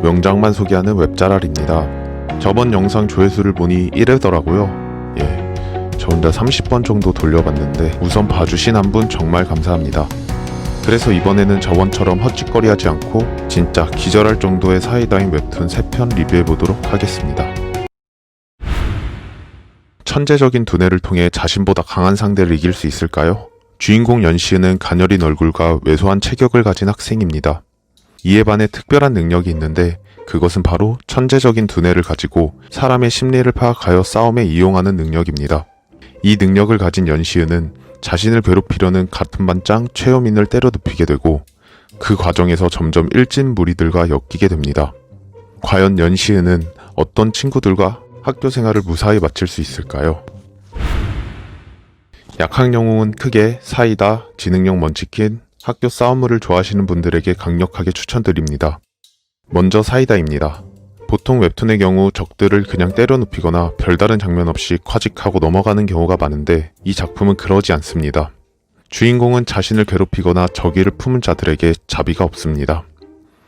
명작만 소개하는 웹짜랄입니다. 저번 영상 조회수를 보니 1회더라고요. 저 혼자 30번 정도 돌려봤는데 우선 봐주신 한 분 정말 감사합니다. 그래서 이번에는 저번처럼 헛짓거리하지 않고 진짜 기절할 정도의 사이다인 웹툰 3편 리뷰해보도록 하겠습니다. 천재적인 두뇌를 통해 자신보다 강한 상대를 이길 수 있을까요? 주인공 연시은은 가녀린 얼굴과 왜소한 체격을 가진 학생입니다. 이에 반해 특별한 능력이 있는데 그것은 바로 천재적인 두뇌를 가지고 사람의 심리를 파악하여 싸움에 이용하는 능력입니다. 이 능력을 가진 연시은은 자신을 괴롭히려는 같은 반장 최효민을 때려 눕히게 되고 그 과정에서 점점 일진 무리들과 엮이게 됩니다. 과연 연시은은 어떤 친구들과 학교 생활을 무사히 마칠 수 있을까요? 약학 영웅은 크게 사이다, 지능형 먼치킨, 학교 싸움물을 좋아하시는 분들에게 강력하게 추천드립니다. 먼저 사이다입니다. 보통 웹툰의 경우 적들을 그냥 때려 눕히거나 별다른 장면 없이 콰직하고 넘어가는 경우가 많은데 이 작품은 그러지 않습니다. 주인공은 자신을 괴롭히거나 적의를 품은 자들에게 자비가 없습니다.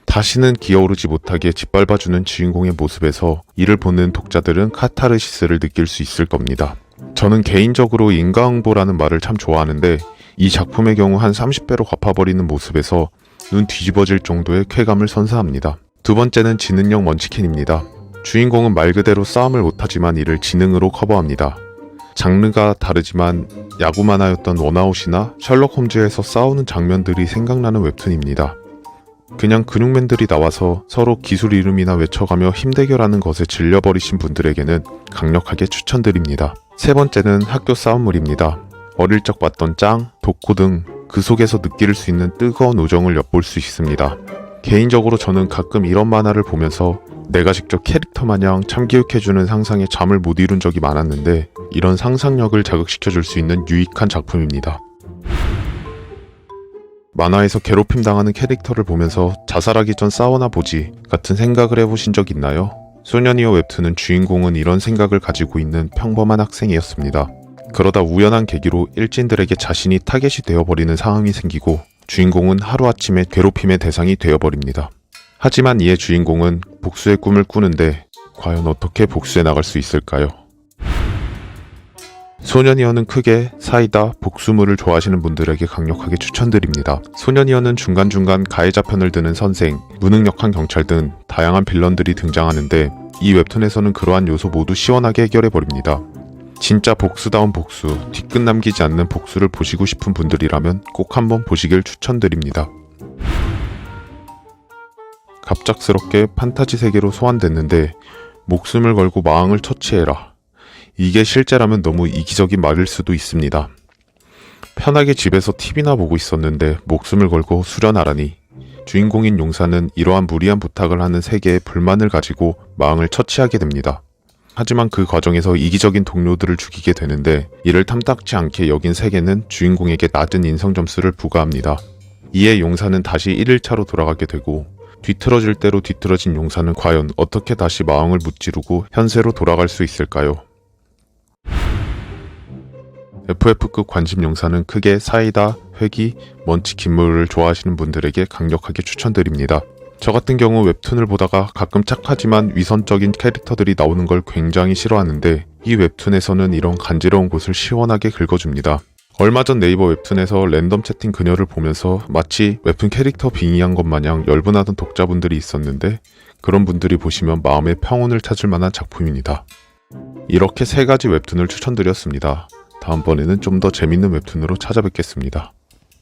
다시는 기어오르지 못하게 짓밟아주는 주인공의 모습에서 이를 보는 독자들은 카타르시스를 느낄 수 있을 겁니다. 저는 개인적으로 인과응보라는 말을 참 좋아하는데 이 작품의 경우 한 30배로 갚아버리는 모습에서 눈 뒤집어질 정도의 쾌감을 선사합니다. 두 번째는 지능형 먼치킨입니다. 주인공은 말 그대로 싸움을 못하지만 이를 지능으로 커버합니다. 장르가 다르지만 야구 만화였던 원아웃이나 셜록 홈즈에서 싸우는 장면들이 생각나는 웹툰입니다. 그냥 근육맨들이 나와서 서로 기술 이름이나 외쳐가며 힘대결하는 것에 질려버리신 분들에게는 강력하게 추천드립니다. 세 번째는 학교 싸움물입니다. 어릴 적 봤던 짱, 도코 등 그 속에서 느낄 수 있는 뜨거운 우정을 엿볼 수 있습니다. 개인적으로 저는 가끔 이런 만화를 보면서 내가 직접 캐릭터 마냥 참교육해주는 상상에 잠을 못 이룬 적이 많았는데 이런 상상력을 자극시켜줄 수 있는 유익한 작품입니다. 만화에서 괴롭힘 당하는 캐릭터를 보면서 자살하기 전 싸워나 보지 같은 생각을 해보신 적 있나요? 소년이어 웹툰은 주인공은 이런 생각을 가지고 있는 평범한 학생이었습니다. 그러다 우연한 계기로 일진들에게 자신이 타겟이 되어버리는 상황이 생기고 주인공은 하루아침에 괴롭힘의 대상이 되어버립니다. 하지만 이에 주인공은 복수의 꿈을 꾸는데 과연 어떻게 복수해 나갈 수 있을까요? 소년이어는 크게 사이다, 복수물을 좋아하시는 분들에게 강력하게 추천드립니다. 소년이어는 중간중간 가해자 편을 드는 선생, 무능력한 경찰 등 다양한 빌런들이 등장하는데 이 웹툰에서는 그러한 요소 모두 시원하게 해결해버립니다. 진짜 복수다운 복수, 뒤끝 남기지 않는 복수를 보시고 싶은 분들이라면 꼭 한번 보시길 추천드립니다. 갑작스럽게 판타지 세계로 소환됐는데 목숨을 걸고 마왕을 처치해라. 이게 실제라면 너무 이기적인 말일 수도 있습니다. 편하게 집에서 TV나 보고 있었는데 목숨을 걸고 수련하라니. 주인공인 용사는 이러한 무리한 부탁을 하는 세계에 불만을 가지고 마왕을 처치하게 됩니다. 하지만 그 과정에서 이기적인 동료들을 죽이게 되는데 이를 탐탁지 않게 여긴 세계는 주인공에게 낮은 인성 점수를 부과합니다. 이에 용사는 다시 1일차로 돌아가게 되고 뒤틀어질 대로 뒤틀어진 용사는 과연 어떻게 다시 마왕을 무찌르고 현세로 돌아갈 수 있을까요? FF급 관심 용사는 크게 사이다, 회기, 먼치킨물을 좋아하시는 분들에게 강력하게 추천드립니다. 저 같은 경우 웹툰을 보다가 가끔 착하지만 위선적인 캐릭터들이 나오는 걸 굉장히 싫어하는데 이 웹툰에서는 이런 간지러운 곳을 시원하게 긁어줍니다. 얼마 전 네이버 웹툰에서 랜덤 채팅 그녀를 보면서 마치 웹툰 캐릭터 빙의한 것 마냥 열분하던 독자분들이 있었는데 그런 분들이 보시면 마음의 평온을 찾을 만한 작품입니다. 이렇게 3가지 웹툰을 추천드렸습니다. 다음번에는 좀 더 재밌는 웹툰으로 찾아뵙겠습니다.